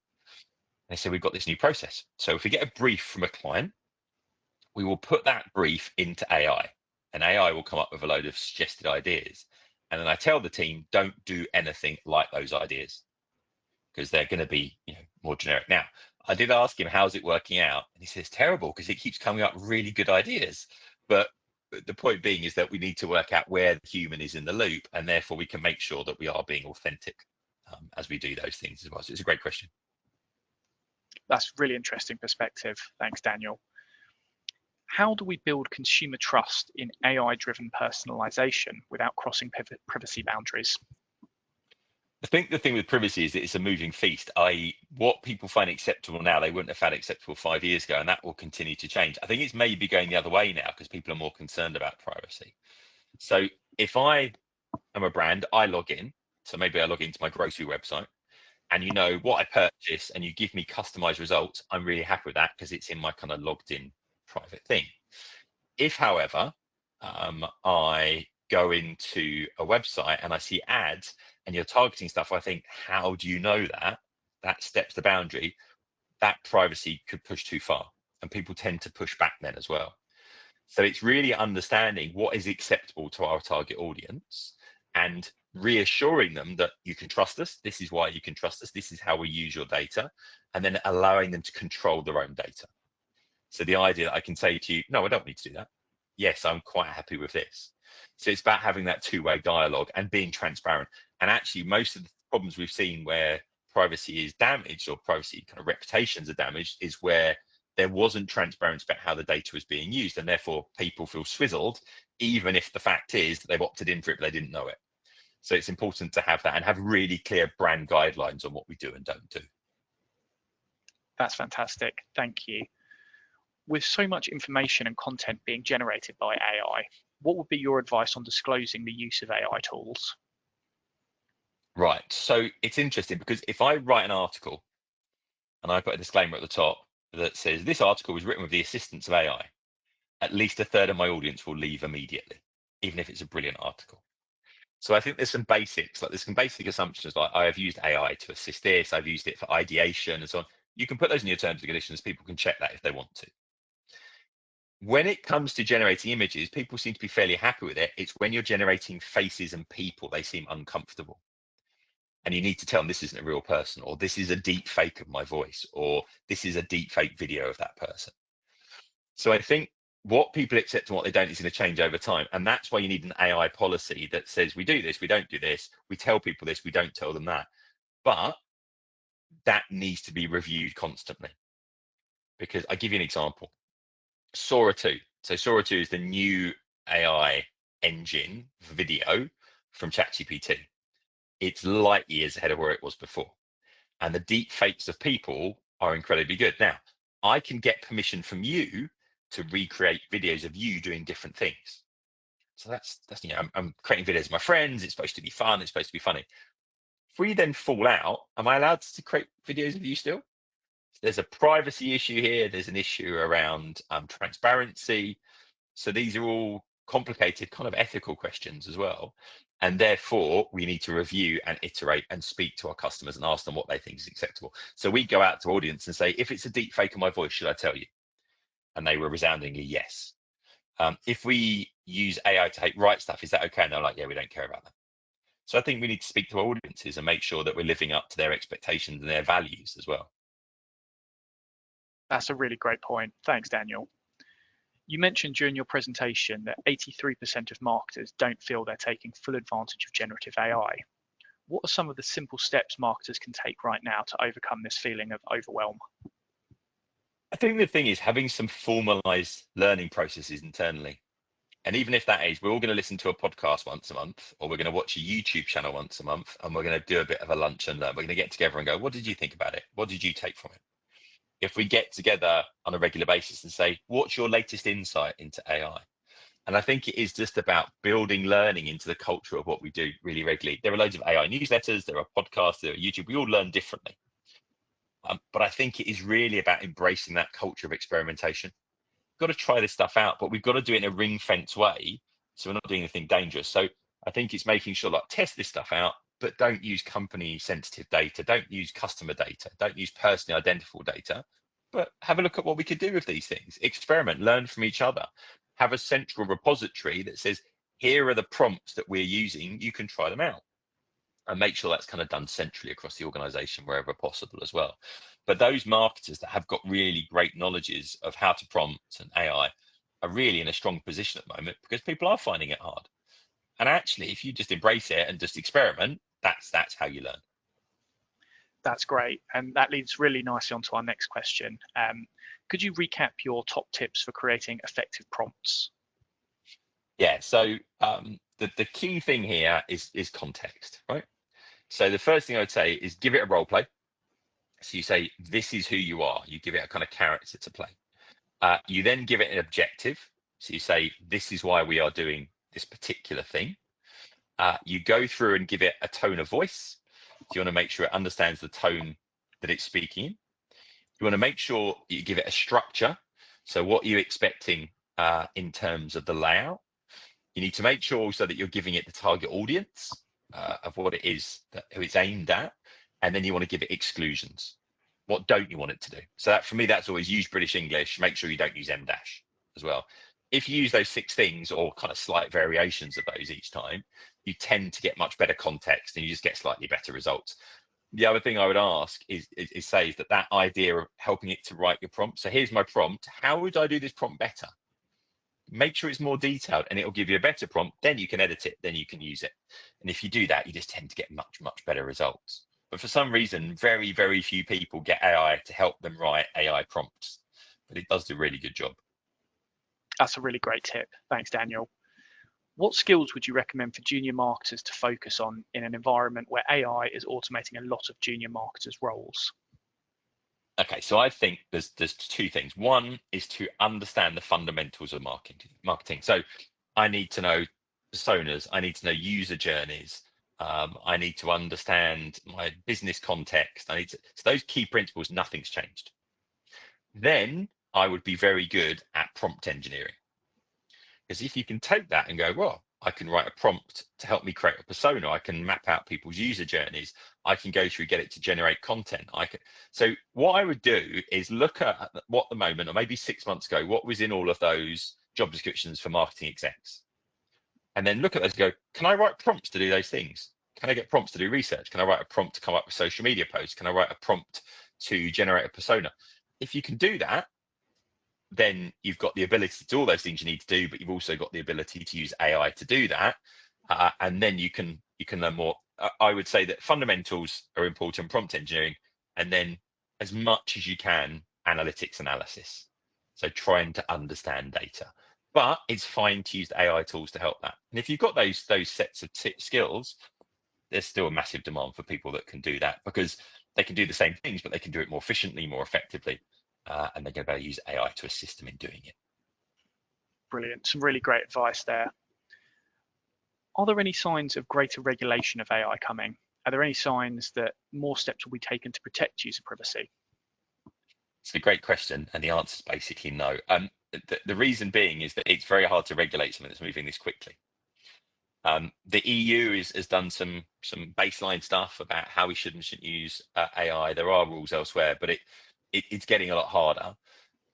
They said, we've got this new process. So if we get a brief from a client, we will put that brief into AI, and AI will come up with a load of suggested ideas. And then I tell the team, don't do anything like those ideas, because they're going to be, more generic. Now, I did ask him, how's it working out? And he says, terrible, because it keeps coming up really good ideas. But the point being is that we need to work out where the human is in the loop, and therefore we can make sure that we are being authentic as we do those things as well. So it's a great question. That's really interesting perspective. Thanks, Daniel. How do we build consumer trust in AI-driven personalization without crossing privacy boundaries? I think the thing with privacy is that it's a moving feast, i.e. what people find acceptable now, they wouldn't have found acceptable 5 years ago, and that will continue to change. I think it's maybe going the other way now because people are more concerned about privacy. So if I am a brand, I log in. So maybe I log into my grocery website. and you know what I purchased, and you give me customized results, I'm really happy with that because it's in my kind of logged in private thing. If, however, I go into a website and I see ads and you're targeting stuff, I think, how do you know that? That steps the boundary. That privacy could push too far, and people tend to push back then as well. So it's really understanding what is acceptable to our target audience and reassuring them that you can trust us. This is why you can trust us. This is how we use your data, and then allowing them to control their own data. So the idea that I can say to you, no, I don't need to do that. Yes, I'm quite happy with this. So it's about having that two-way dialogue and being transparent. And actually, most of the problems we've seen where privacy is damaged or privacy kind of reputations are damaged is where there wasn't transparency about how the data was being used, and therefore people feel swizzled, even if the fact is that they've opted in for it, but they didn't know it. So it's important to have that and have really clear brand guidelines on what we do and don't do. That's fantastic. Thank you. With so much information and content being generated by AI, what would be your advice on disclosing the use of AI tools? Right. So it's interesting because if I write an article and I put a disclaimer at the top that says this article was written with the assistance of AI, at least a third of my audience will leave immediately, even if it's a brilliant article. So I think there's some basics, like there's some basic assumptions, like I have used AI to assist this, I've used it for ideation and so on. You can put those in your terms and conditions. People can check that if they want to. When it comes to generating images, people seem to be fairly happy with it. It's when you're generating faces and people, they seem uncomfortable. And you need to tell them this isn't a real person, or this is a deep fake of my voice, or this is a deep fake video of that person. So I think what people accept and what they don't is going to change over time. And that's why you need an AI policy that says we do this, we don't do this, we tell people this, we don't tell them that. But that needs to be reviewed constantly. Because I give you an example. Sora 2. So Sora 2 is the new AI engine for video from ChatGPT. It's light years ahead of where it was before. And the deep fakes of people are incredibly good. Now, I can get permission from you to recreate videos of you doing different things. So that's I'm creating videos of my friends. It's supposed to be fun. It's supposed to be funny. If we then fall out, am I allowed to create videos of you still? There's a privacy issue here. There's an issue around transparency. So these are all complicated kind of ethical questions as well. And therefore, we need to review and iterate and speak to our customers and ask them what they think is acceptable. So we go out to audience and say, if it's a deep fake of my voice, should I tell you? And they were resoundingly yes. If we use AI to write stuff, is that okay? And they're like, yeah, we don't care about that. So I think we need to speak to our audiences and make sure that we're living up to their expectations and their values as well. That's a really great point. Thanks, Daniel. You mentioned during your presentation that 83% of marketers don't feel they're taking full advantage of generative AI. What are some of the simple steps marketers can take right now to overcome this feeling of overwhelm? I think the thing is having some formalized learning processes internally. And even if that is, we're all going to listen to a podcast once a month, or we're going to watch a YouTube channel once a month, and we're going to do a bit of a lunch and learn. We're going to get together and go, what did you think about it? What did you take from it? If we get together on a regular basis and say, what's your latest insight into AI? And I think it is just about building learning into the culture of what we do really regularly. There are loads of AI newsletters, there are podcasts, there are YouTube. We all learn differently. But I think it is really about embracing that culture of experimentation. We've got to try this stuff out, but we've got to do it in a ring fence way. So we're not doing anything dangerous. So I think it's making sure, like, test this stuff out, but don't use company sensitive data. Don't use customer data. Don't use personally identifiable data, but have a look at what we could do with these things. Experiment, learn from each other. Have a central repository that says, here are the prompts that we're using. You can try them out. And make sure that's kind of done centrally across the organization wherever possible as well. But those marketers that have got really great knowledges of how to prompt and AI are really in a strong position at the moment because people are finding it hard. And actually, if you just embrace it and just experiment, that's how you learn. That's great. And that leads really nicely onto our next question. Could you recap your top tips for creating effective prompts? Yeah, so the key thing here is context, right? So the first thing I would say is give it a role play. So you say, this is who you are. You give it a kind of character to play. You then give it an objective. So you say, this is why we are doing this particular thing. You go through and give it a tone of voice. So you want to make sure it understands the tone that it's speaking in. You want to make sure you give it a structure. So what are you expecting in terms of the layout? You need to make sure also that you're giving it the target audience of what it is that who it's aimed at. And then you want to give it exclusions. What don't you want it to do? So that, for me, that's always use British English. Make sure you don't use M dash as well. If you use those 6 things or kind of slight variations of those each time, you tend to get much better context and you just get slightly better results. The other thing I would ask is say that idea of helping it to write your prompt. So here's my prompt. How would I do this prompt better? Make sure it's more detailed and it'll give you a better prompt. Then you can edit it, then you can use it. And if you do that, you just tend to get much, much better results. But for some reason, very, very few people get AI to help them write AI prompts, but it does do a really good job. That's a really great tip. Thanks, Daniel. What skills would you recommend for junior marketers to focus on in an environment where AI is automating a lot of junior marketers' roles? Okay, so I think there's 2 things. One is to understand the fundamentals of marketing. So I need to know personas. I need to know user journeys. I need to understand my business context. So those key principles, nothing's changed. Then I would be very good at prompt engineering. Because if you can take that and go, well, I can write a prompt to help me create a persona. I can map out people's user journeys. I can go through, get it to generate content. So what I would do is look at what the moment, or maybe 6 months ago, what was in all of those job descriptions for marketing execs. And then look at those and go, can I write prompts to do those things? Can I get prompts to do research? Can I write a prompt to come up with social media posts? Can I write a prompt to generate a persona? If you can do that, then you've got the ability to do all those things you need to do, but you've also got the ability to use AI to do that. And then you can learn more. I would say that fundamentals are important, prompt engineering, and then as much as you can, analytics analysis. So trying to understand data. But it's fine to use AI tools to help that. And if you've got those sets of skills, there's still a massive demand for people that can do that, because they can do the same things, but they can do it more efficiently, more effectively. And they're going to be able to use AI to assist them in doing it. Brilliant. Some really great advice there. Are there any signs of greater regulation of AI coming? Are there any signs that more steps will be taken to protect user privacy? It's a great question, and the answer is basically no. The reason being is that it's very hard to regulate something that's moving this quickly. The EU has done some baseline stuff about how we should and shouldn't use AI. There are rules elsewhere, but it's getting a lot harder.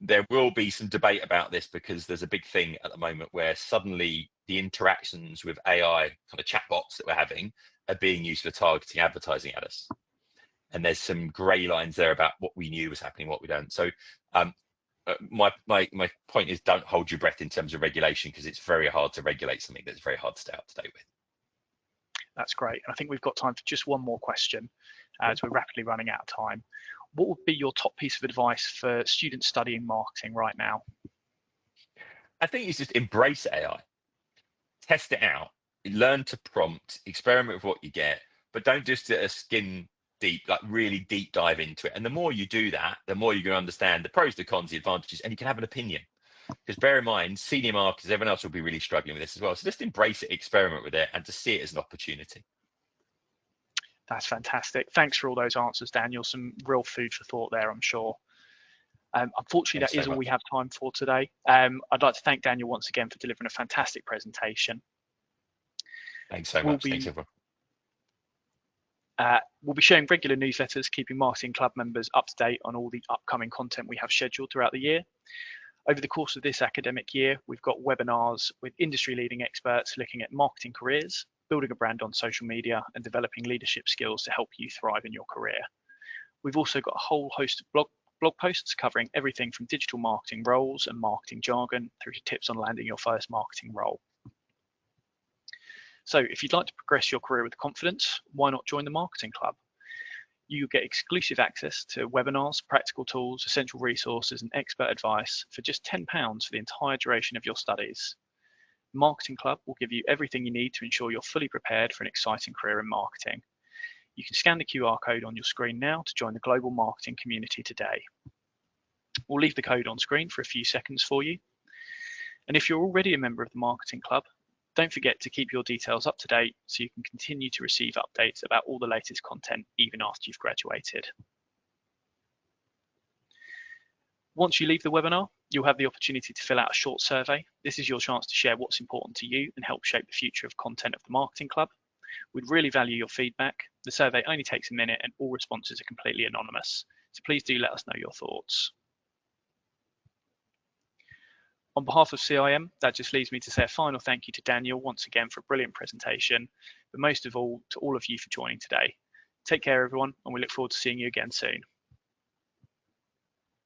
There will be some debate about this, because there's a big thing at the moment where suddenly the interactions with AI kind of chatbots that we're having are being used for targeting advertising at us. And there's some grey lines there about what we knew was happening, what we don't. So my point is, don't hold your breath in terms of regulation, because it's very hard to regulate something that's very hard to stay up to date with. That's great. I think we've got time for just one more question, as we're rapidly running out of time. What would be your top piece of advice for students studying marketing right now? I think it's just embrace AI, test it out, learn to prompt, experiment with what you get, but don't just do a skin deep, like really deep dive into it. And the more you do that, the more you're going to understand the pros, the cons, the advantages, and you can have an opinion. Because bear in mind, senior marketers, everyone else will be really struggling with this as well. So just embrace it, experiment with it, and to see it as an opportunity. That's fantastic. Thanks for all those answers, Daniel. Some real food for thought there, I'm sure. Unfortunately, that is all we have time for today. I'd like to thank Daniel once again for delivering a fantastic presentation. Thanks so much. Thanks, everyone. We'll be sharing regular newsletters, keeping Marketing Club members up to date on all the upcoming content we have scheduled throughout the year. Over the course of this academic year, we've got webinars with industry-leading experts looking at marketing careers, building a brand on social media, and developing leadership skills to help you thrive in your career. We've also got a whole host of blog posts covering everything from digital marketing roles and marketing jargon through to tips on landing your first marketing role. So if you'd like to progress your career with confidence, why not join the Marketing Club? You get exclusive access to webinars, practical tools, essential resources, and expert advice for just £10 for the entire duration of your studies. Marketing Club will give you everything you need to ensure you're fully prepared for an exciting career in marketing. You can scan the QR code on your screen now to join the global marketing community today. We'll leave the code on screen for a few seconds for you. And if you're already a member of the Marketing Club, Don't forget to keep your details up to date so you can continue to receive updates about all the latest content even after you've graduated. Once you leave the webinar, you'll have the opportunity to fill out a short survey. This is your chance to share what's important to you and help shape the future of content of the Marketing Club. We'd really value your feedback. The survey only takes a minute and all responses are completely anonymous. So please do let us know your thoughts. On behalf of CIM, that just leaves me to say a final thank you to Daniel once again for a brilliant presentation, but most of all to all of you for joining today. Take care everyone, and we look forward to seeing you again soon.